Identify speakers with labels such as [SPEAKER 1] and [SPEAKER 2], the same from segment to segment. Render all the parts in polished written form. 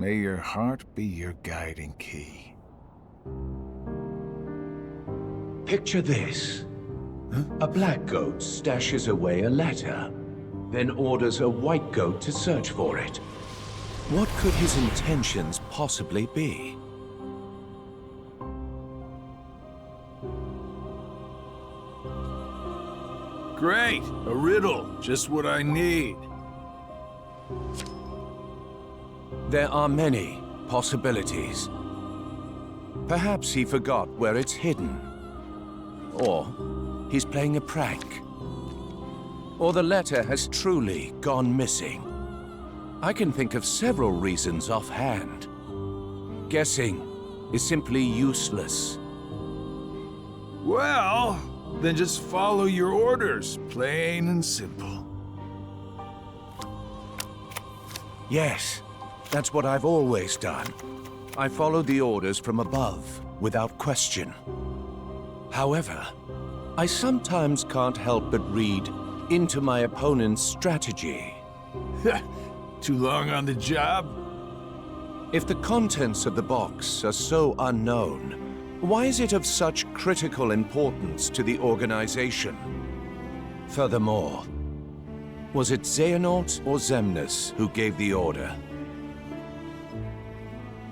[SPEAKER 1] May your heart be your guiding key.
[SPEAKER 2] Picture this. A black goat stashes away a letter, then orders a white goat to search for it. What could his intentions possibly be?
[SPEAKER 1] Great! A riddle. Just what I need.
[SPEAKER 2] There are many possibilities. Perhaps he forgot where it's hidden. Or he's playing a prank. Or the letter has truly gone missing. I can think of several reasons offhand. Guessing is simply useless.
[SPEAKER 1] Well, then just follow your orders, plain and simple.
[SPEAKER 2] Yes, that's what I've always done. I followed the orders from above, without question. However, I sometimes can't help but read into my opponent's strategy.
[SPEAKER 1] Too long on the job?
[SPEAKER 2] If the contents of the box are so unknown, why is it of such critical importance to the organization? Furthermore, was it Xehanort or Xemnas who gave the order?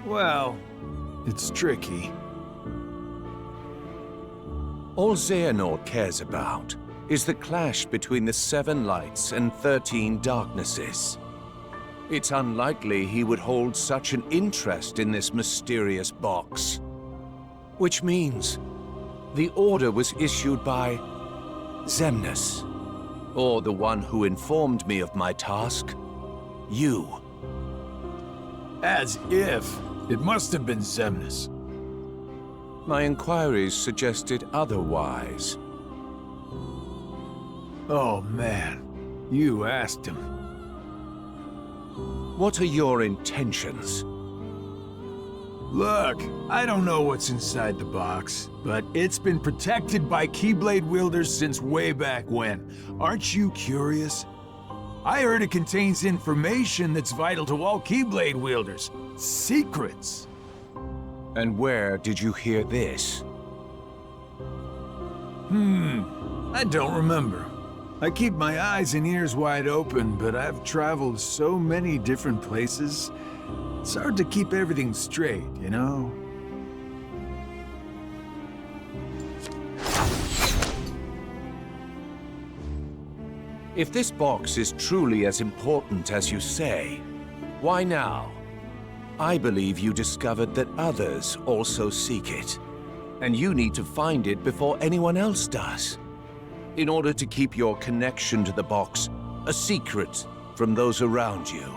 [SPEAKER 1] Well, it's tricky.
[SPEAKER 2] All Xehanort cares about is the clash between the 7 lights and 13 darknesses. It's unlikely he would hold such an interest in this mysterious box. Which means the order was issued by Xemnas, or the one who informed me of my task, you.
[SPEAKER 1] As if. It must have been Xemnas.
[SPEAKER 2] My inquiries suggested otherwise.
[SPEAKER 1] Oh man, you asked him.
[SPEAKER 2] What are your intentions?
[SPEAKER 1] Look, I don't know what's inside the box, but it's been protected by Keyblade wielders since way back when. Aren't you curious? I heard it contains information that's vital to all Keyblade wielders. Secrets.
[SPEAKER 2] And where did you hear this?
[SPEAKER 1] I don't remember. I keep my eyes and ears wide open, but I've traveled so many different places. It's hard to keep everything straight, you know?
[SPEAKER 2] If this box is truly as important as you say, why now? I believe you discovered that others also seek it, and you need to find it before anyone else does, in order to keep your connection to the box a secret from those around you.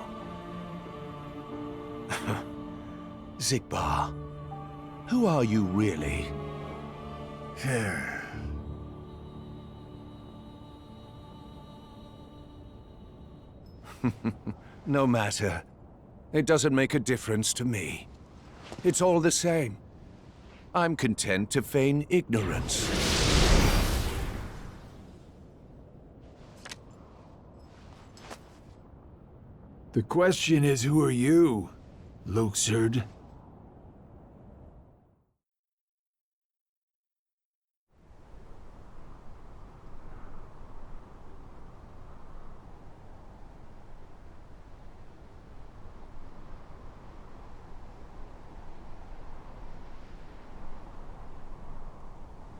[SPEAKER 2] Xigbar, who are you really? No matter. It doesn't make a difference to me. It's all the same. I'm content to feign ignorance.
[SPEAKER 1] The question is, who are you, Luxord?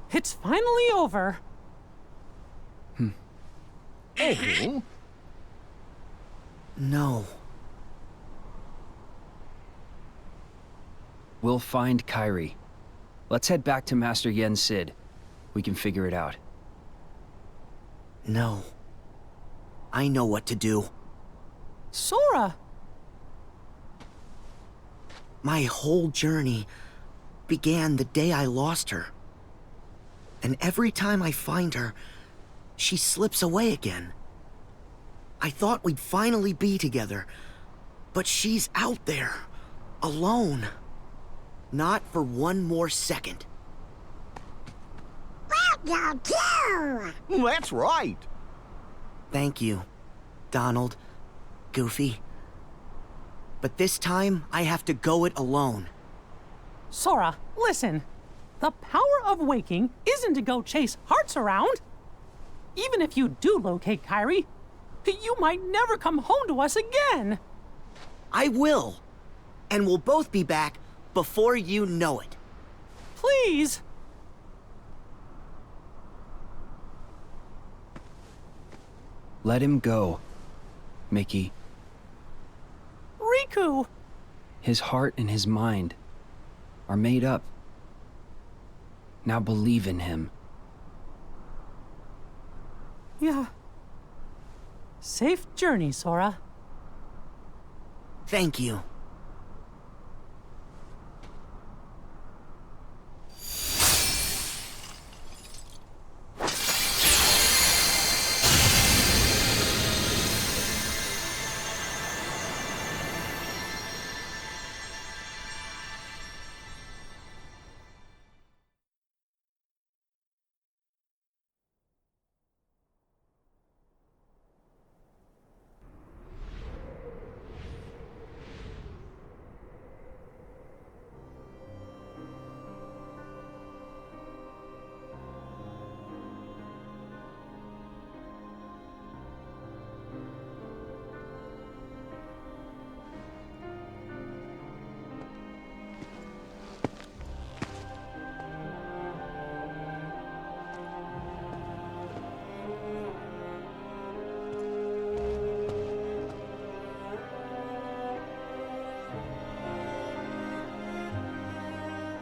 [SPEAKER 3] It's finally over.
[SPEAKER 4] Oh. No.
[SPEAKER 5] We'll find Kairi. Let's head back to Master Yen Sid. We can figure it out.
[SPEAKER 4] No. I know what to do.
[SPEAKER 3] Sora!
[SPEAKER 4] My whole journey began the day I lost her. And every time I find her, she slips away again. I thought we'd finally be together, but she's out there, alone. Not for one more second.
[SPEAKER 6] What you do?
[SPEAKER 7] That's right.
[SPEAKER 4] Thank you, Donald, Goofy. But this time, I have to go it alone.
[SPEAKER 3] Sora, listen. The power of waking isn't to go chase hearts around. Even if you do locate Kairi, you might never come home to us again.
[SPEAKER 4] I will. And we'll both be back before you know it.
[SPEAKER 3] Please.
[SPEAKER 5] Let him go, Mickey.
[SPEAKER 3] Riku!
[SPEAKER 5] His heart and his mind are made up. Now believe in him.
[SPEAKER 3] Yeah. Safe journey, Sora.
[SPEAKER 4] Thank you.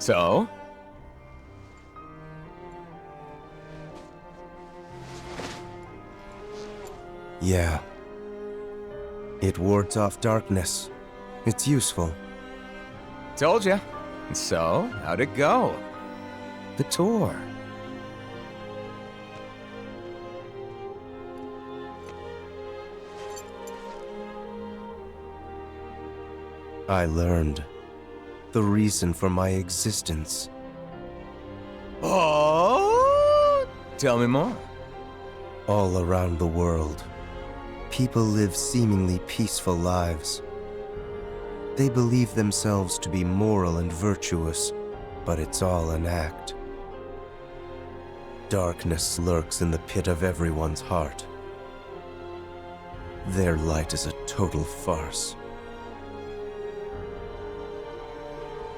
[SPEAKER 7] So?
[SPEAKER 8] Yeah. It wards off darkness. It's useful.
[SPEAKER 7] Told ya. So, how'd it go? The tour.
[SPEAKER 8] I learned the reason for my existence.
[SPEAKER 7] Oh! Tell me more.
[SPEAKER 8] All around the world, people live seemingly peaceful lives. They believe themselves to be moral and virtuous, but it's all an act. Darkness lurks in the pit of everyone's heart. Their light is a total farce.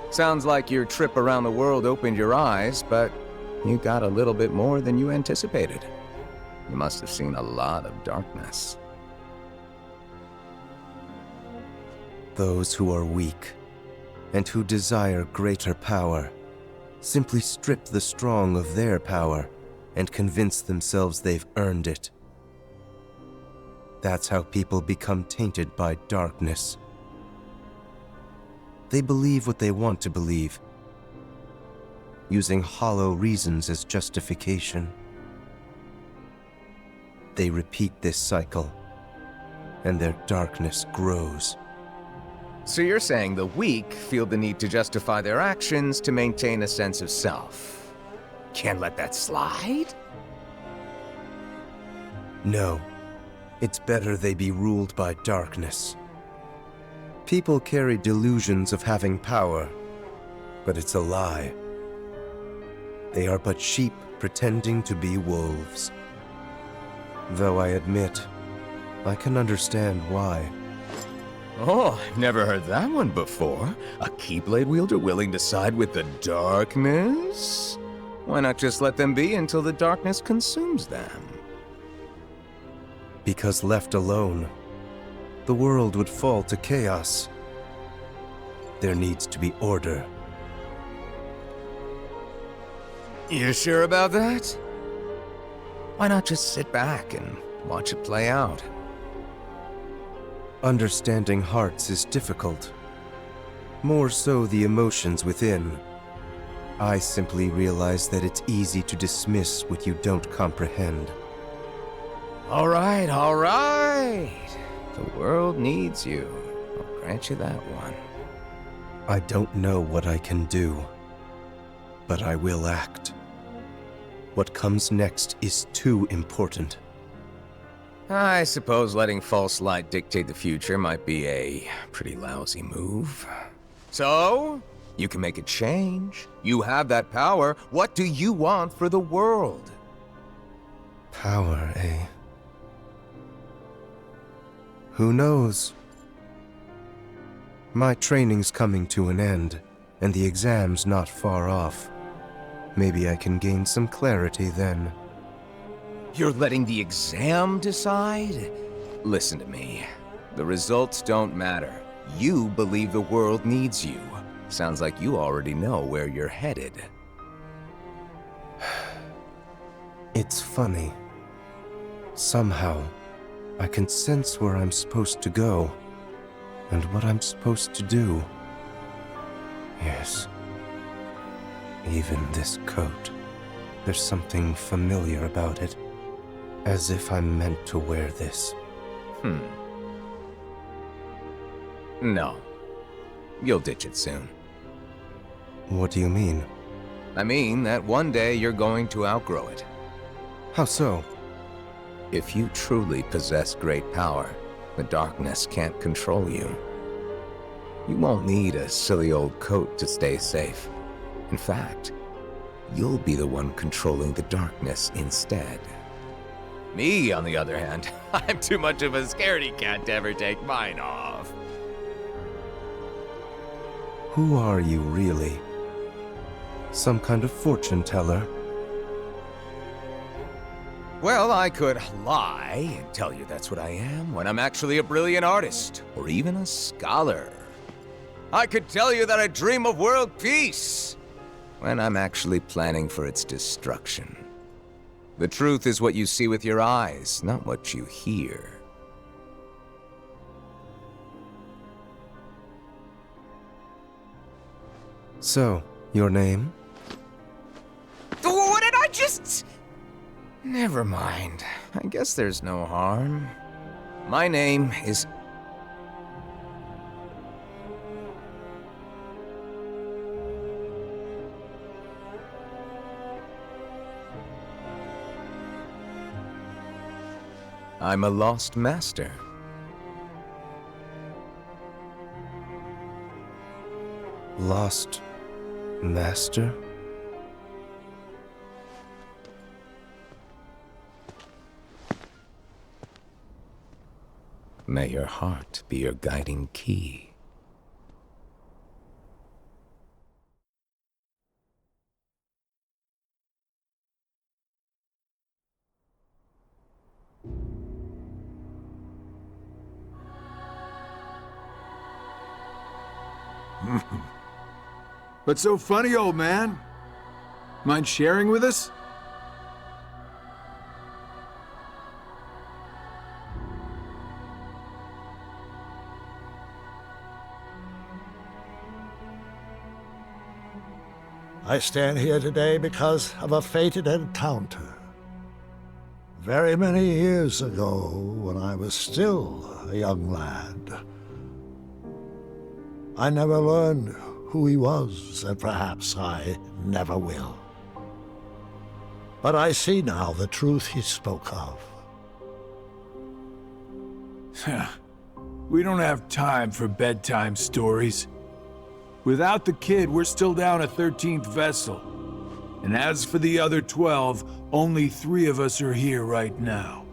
[SPEAKER 7] Sounds like your trip around the world opened your eyes, but you got a little bit more than you anticipated. You must have seen a lot of darkness.
[SPEAKER 8] Those who are weak and who desire greater power simply strip the strong of their power and convince themselves they've earned it. That's how people become tainted by darkness. They believe what they want to believe, using hollow reasons as justification. They repeat this cycle, and their darkness grows.
[SPEAKER 7] So you're saying the weak feel the need to justify their actions to maintain a sense of self. Can't let that slide?
[SPEAKER 8] No, it's better they be ruled by darkness. People carry delusions of having power, but it's a lie. They are but sheep pretending to be wolves. Though I admit, I can understand why.
[SPEAKER 7] Oh, I've never heard that one before. A Keyblade wielder willing to side with the darkness? Why not just let them be until the darkness consumes them?
[SPEAKER 8] Because left alone, the world would fall to chaos. There needs to be order.
[SPEAKER 7] You sure about that? Why not just sit back and watch it play out?
[SPEAKER 8] Understanding hearts is difficult. More so the emotions within. I simply realize that it's easy to dismiss what you don't comprehend.
[SPEAKER 7] All right, all right. The world needs you. I'll grant you that one.
[SPEAKER 8] I don't know what I can do, but I will act. What comes next is too important.
[SPEAKER 7] I suppose letting false light dictate the future might be a pretty lousy move. So, you can make a change. You have that power. What do you want for the world?
[SPEAKER 8] Power, eh? Who knows? My training's coming to an end, and the exam's not far off. Maybe I can gain some clarity then.
[SPEAKER 7] You're letting the exam decide? Listen to me. The results don't matter. You believe the world needs you. Sounds like you already know where you're headed.
[SPEAKER 8] It's funny. Somehow, I can sense where I'm supposed to go, and what I'm supposed to do. Yes. Even this coat. There's something familiar about it. As if I'm meant to wear this.
[SPEAKER 7] No. You'll ditch it soon.
[SPEAKER 8] What do you mean?
[SPEAKER 7] I mean that one day you're going to outgrow it.
[SPEAKER 8] How so?
[SPEAKER 7] If you truly possess great power, the darkness can't control you. You won't need a silly old coat to stay safe. In fact, you'll be the one controlling the darkness instead. Me, on the other hand, I'm too much of a scaredy cat to ever take mine off.
[SPEAKER 8] Who are you, really? Some kind of fortune teller?
[SPEAKER 7] Well, I could lie and tell you that's what I am when I'm actually a brilliant artist, or even a scholar. I could tell you that I dream of world peace when I'm actually planning for its destruction. The truth is what you see with your eyes, not what you hear.
[SPEAKER 8] So, your name?
[SPEAKER 7] What did I just... Never mind. I guess there's no harm. My name is... I'm a lost master.
[SPEAKER 8] Lost master?
[SPEAKER 7] May your heart be your guiding key.
[SPEAKER 1] What's so funny, old man? Mind sharing with us?
[SPEAKER 9] I stand here today because of a fated encounter. Very many years ago, when I was still a young lad. I never learned who he was, and perhaps I never will. But I see now the truth he spoke of.
[SPEAKER 1] We don't have time for bedtime stories. Without the kid, we're still down a 13th vessel. And as for the other 12, only 3 of us are here right now.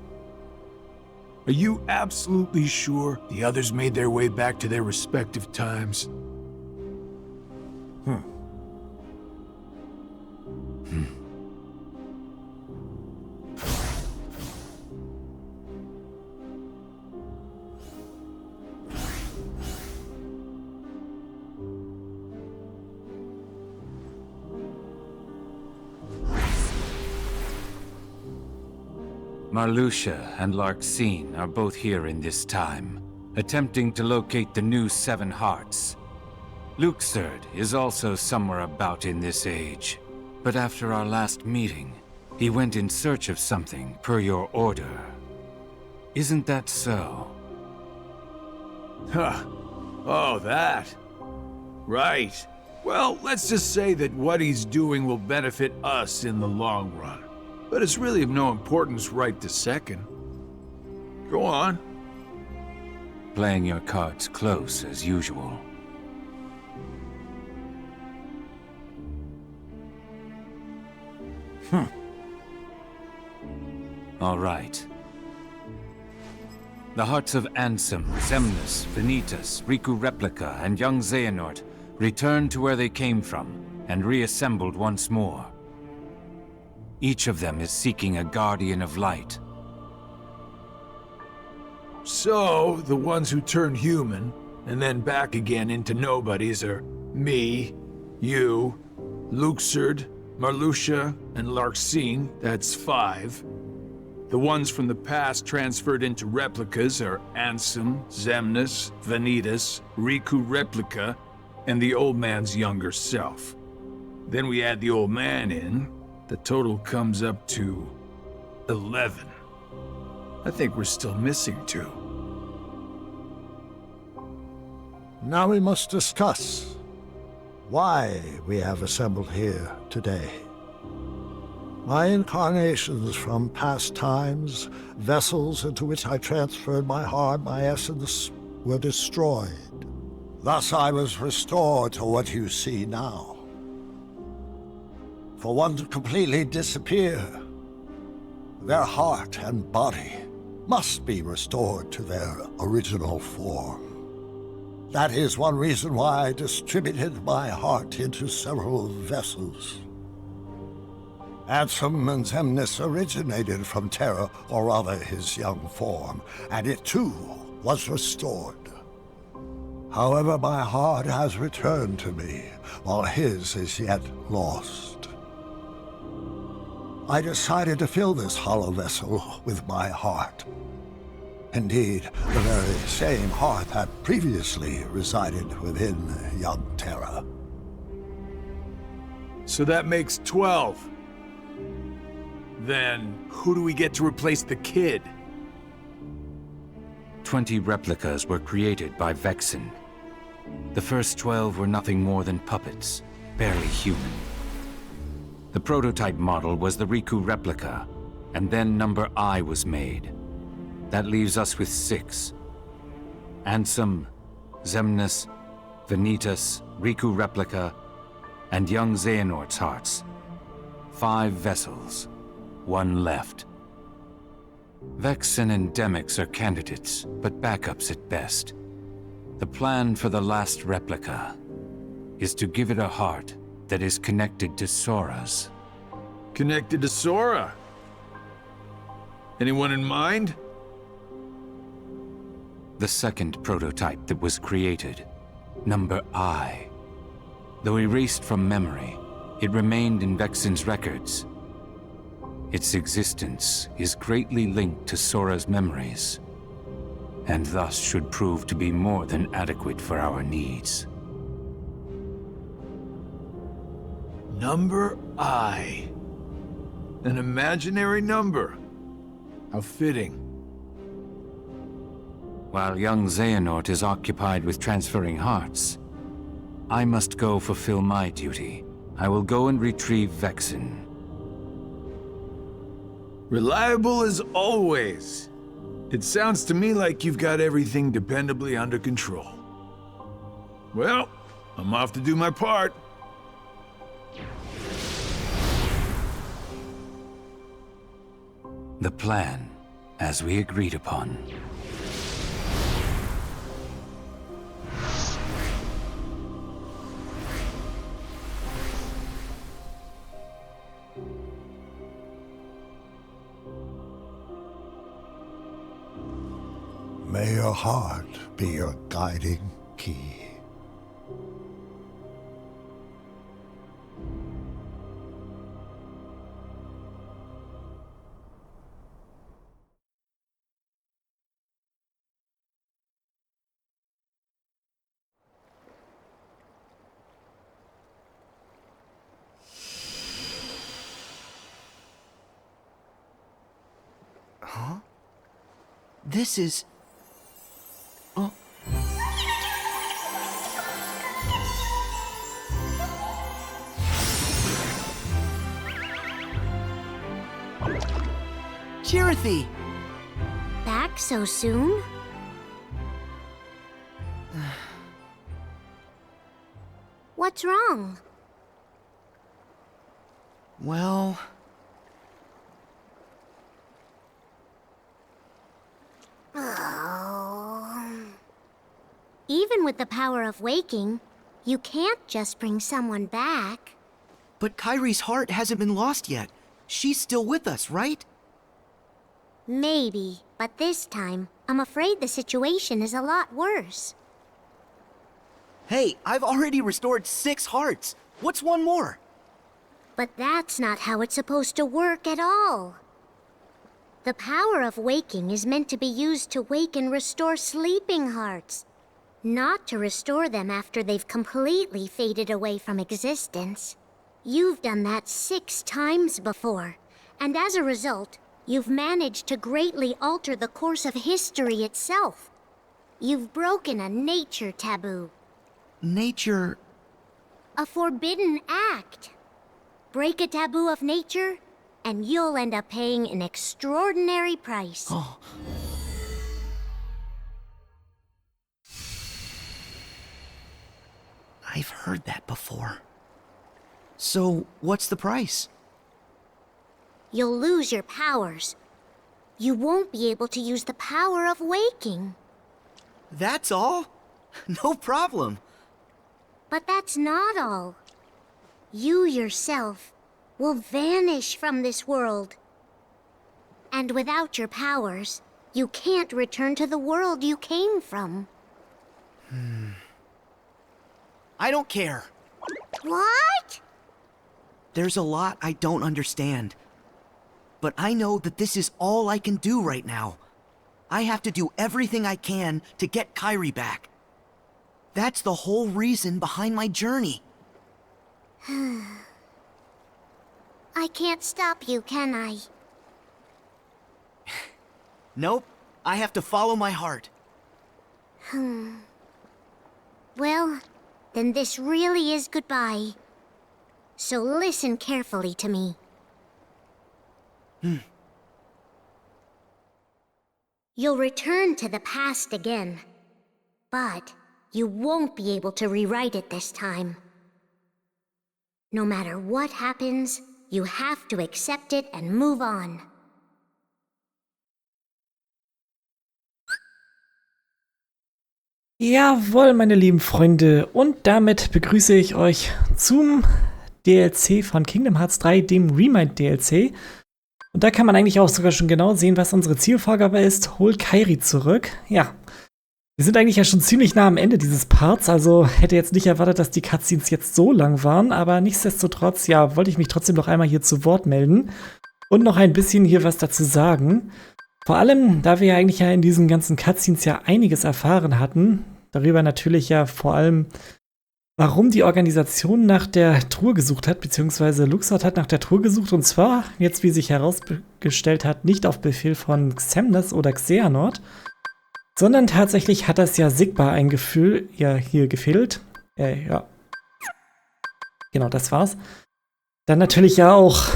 [SPEAKER 1] Are you absolutely sure the others made their way back to their respective times?
[SPEAKER 10] Marluxia and Larxene are both here in this time, attempting to locate the new 7 hearts. Luxord is also somewhere about in this age, but after our last meeting, he went in search of something per your order. Isn't that so?
[SPEAKER 1] Huh. Oh, that. Right. Well, let's just say that what he's doing will benefit us in the long run. But it's really of no importance right this second. Go on.
[SPEAKER 10] Playing your cards close as usual. All right. The hearts of Ansem, Xemnas, Vanitas, Riku Replica, and young Xehanort returned to where they came from and reassembled once more. Each of them is seeking a guardian of light.
[SPEAKER 1] So, the ones who turned human, and then back again into nobodies are me, you, Luxord, Marluxia, and Larxene, that's 5. The ones from the past transferred into replicas are Ansem, Xemnas, Vanitas, Riku Replica, and the old man's younger self. Then we add the old man in, the total comes up to 11. I think we're still missing 2.
[SPEAKER 9] Now we must discuss why we have assembled here today. My incarnations from past times, vessels into which I transferred my heart, my essence, were destroyed. Thus I was restored to what you see now. For one to completely disappear, their heart and body must be restored to their original form. That is one reason why I distributed my heart into several vessels. Ansem and Xemnas originated from Terra, or rather his young form, and it too was restored. However, my heart has returned to me, while his is yet lost. I decided to fill this hollow vessel with my heart. Indeed, the very same heart that previously resided within young Terra.
[SPEAKER 1] So that makes 12. Then, who do we get to replace the kid?
[SPEAKER 10] 20 replicas were created by Vexen. The first 12 were nothing more than puppets, barely human. The prototype model was the Riku replica, and then number I was made. That leaves us with 6. Ansem, Xemnas, Vanitas, Riku replica, and young Xehanort's hearts. 5 vessels, 1 left. Vexen and Demyx are candidates, but backups at best. The plan for the last replica is to give it a heart that is connected to Sora's.
[SPEAKER 1] Connected to Sora? Anyone in mind?
[SPEAKER 10] The second prototype that was created, number I. Though erased from memory, it remained in Vexen's records. Its existence is greatly linked to Sora's memories, and thus should prove to be more than adequate for our needs.
[SPEAKER 1] Number I. An imaginary number. How fitting.
[SPEAKER 10] While young Xehanort is occupied with transferring hearts, I must go fulfill my duty. I will go and retrieve Vexen.
[SPEAKER 1] Reliable as always. It sounds to me like you've got everything dependably under control. Well, I'm off to do my part.
[SPEAKER 10] The plan, as we agreed upon.
[SPEAKER 9] May your heart be your guiding key.
[SPEAKER 4] Huh? This is... Oh. Chirithy!
[SPEAKER 6] Back back so soon? What's wrong?
[SPEAKER 4] Well...
[SPEAKER 6] Even with the power of waking, you can't just bring someone back.
[SPEAKER 4] But Kairi's heart hasn't been lost yet. She's still with us, right?
[SPEAKER 6] Maybe, but this time, I'm afraid the situation is a lot worse.
[SPEAKER 4] Hey, I've already restored 6 hearts. What's one more?
[SPEAKER 6] But that's not how it's supposed to work at all. The power of waking is meant to be used to wake and restore sleeping hearts, not to restore them after they've completely faded away from existence. You've done that 6 times before, and as a result, you've managed to greatly alter the course of history itself. You've broken a nature taboo.
[SPEAKER 4] Nature...
[SPEAKER 6] A forbidden act. Break a taboo of nature, and you'll end up paying an extraordinary price.
[SPEAKER 4] Oh. I've heard that before. So, what's the price?
[SPEAKER 6] You'll lose your powers. You won't be able to use the power of waking.
[SPEAKER 4] That's all? No problem.
[SPEAKER 6] But that's not all. You yourself will vanish from this world. And without your powers, you can't return to the world you came from.
[SPEAKER 4] I don't care.
[SPEAKER 6] What?
[SPEAKER 4] There's a lot I don't understand. But I know that this is all I can do right now. I have to do everything I can to get Kairi back. That's the whole reason behind my journey.
[SPEAKER 6] I can't stop you, can I?
[SPEAKER 4] Nope. I have to follow my heart.
[SPEAKER 6] Well, then this really is goodbye. So listen carefully to me. You'll return to the past again, but you won't be able to rewrite it this time. No matter what happens, you have to accept it and move on.
[SPEAKER 11] Jawohl, meine lieben Freunde, und damit begrüße ich euch zum DLC von Kingdom Hearts 3, dem Remind-DLC. Und da kann man eigentlich auch sogar schon genau sehen, was unsere Zielvorgabe ist. Hol Kairi zurück. Ja, wir sind eigentlich ja schon ziemlich nah am Ende dieses Parts, also hätte jetzt nicht erwartet, dass die Cutscenes jetzt so lang waren, aber nichtsdestotrotz, ja, wollte ich mich trotzdem noch einmal hier zu Wort melden und noch ein bisschen hier was dazu sagen. Vor allem, da wir ja eigentlich ja in diesen ganzen Cutscenes ja einiges erfahren hatten, darüber natürlich ja vor allem, warum die Organisation nach der Truhe gesucht hat, beziehungsweise Luxord hat nach der Truhe gesucht, und zwar, jetzt wie sich herausgestellt hat, nicht auf Befehl von Xemnas oder Xehanort, sondern tatsächlich hat das ja Sigma ein Gefühl, ja, hier gefehlt. Ja. Genau, das war's. Dann natürlich ja auch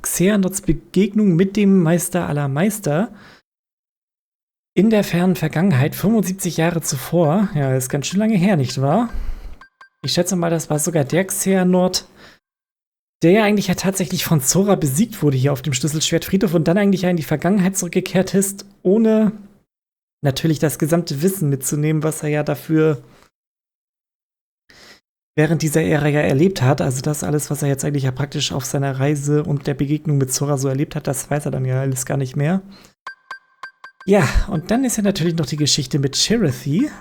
[SPEAKER 11] Xehanorts Begegnung mit dem Meister aller Meister in der fernen Vergangenheit, 75 Jahre zuvor. Ja, ist ganz schön lange her, nicht wahr? Ich schätze mal, das war sogar der Xehanort, der ja eigentlich ja tatsächlich von Sora besiegt wurde hier auf dem Schlüsselschwertfriedhof und dann eigentlich ja in die Vergangenheit zurückgekehrt ist, ohne natürlich das gesamte Wissen mitzunehmen, was er ja dafür während dieser Ära ja erlebt hat. Also das alles, was er jetzt eigentlich ja praktisch auf seiner Reise und der Begegnung mit Sora so erlebt hat, das weiß er dann ja alles gar nicht mehr. Ja, und dann ist ja natürlich noch die Geschichte mit Chirithy,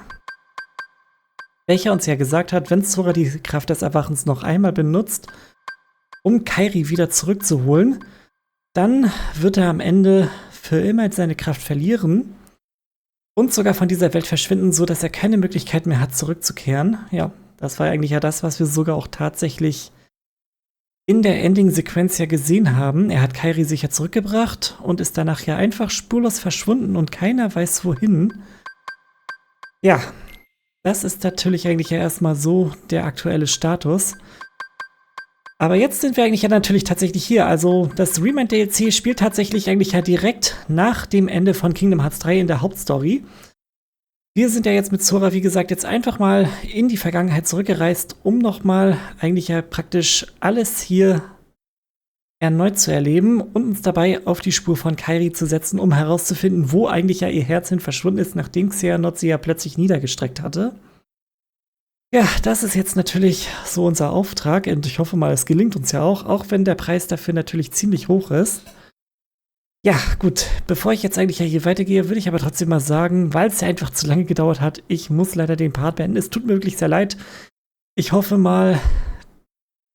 [SPEAKER 11] welcher uns ja gesagt hat, wenn Sora die Kraft des Erwachens noch einmal benutzt, um Kairi wieder zurückzuholen, dann wird er am Ende für immer seine Kraft verlieren und sogar von dieser Welt verschwinden, so dass er keine Möglichkeit mehr hat, zurückzukehren. Ja, das war eigentlich ja das, was wir sogar auch tatsächlich in der Ending-Sequenz ja gesehen haben. Er hat Kairi sicher zurückgebracht und ist danach ja einfach spurlos verschwunden und keiner weiß wohin. Ja, das ist natürlich eigentlich ja erstmal so der aktuelle Status. Aber jetzt sind wir eigentlich ja natürlich tatsächlich hier. Also das Remind DLC spielt tatsächlich eigentlich ja direkt nach dem Ende von Kingdom Hearts 3 in der Hauptstory. Wir sind ja jetzt mit Sora, wie gesagt, jetzt einfach mal in die Vergangenheit zurückgereist, um nochmal eigentlich ja praktisch alles hier erneut zu erleben und uns dabei auf die Spur von Kairi zu setzen, um herauszufinden, wo eigentlich ja ihr Herz hin verschwunden ist, nachdem Xehanort sie ja plötzlich niedergestreckt hatte. Ja, das ist jetzt natürlich so unser Auftrag und ich hoffe mal, es gelingt uns ja auch wenn der Preis dafür natürlich ziemlich hoch ist. Ja, gut, bevor ich jetzt eigentlich ja hier weitergehe, würde ich aber trotzdem mal sagen, weil es ja einfach zu lange gedauert hat, ich muss leider den Part beenden. Es tut mir wirklich sehr leid. Ich hoffe mal,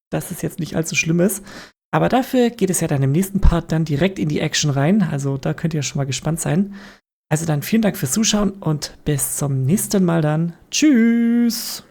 [SPEAKER 11] dass es jetzt nicht allzu schlimm ist. Aber dafür geht es ja dann im nächsten Part dann direkt in die Action rein. Also da könnt ihr schon mal gespannt sein. Also dann vielen Dank fürs Zuschauen und bis zum nächsten Mal dann. Tschüss!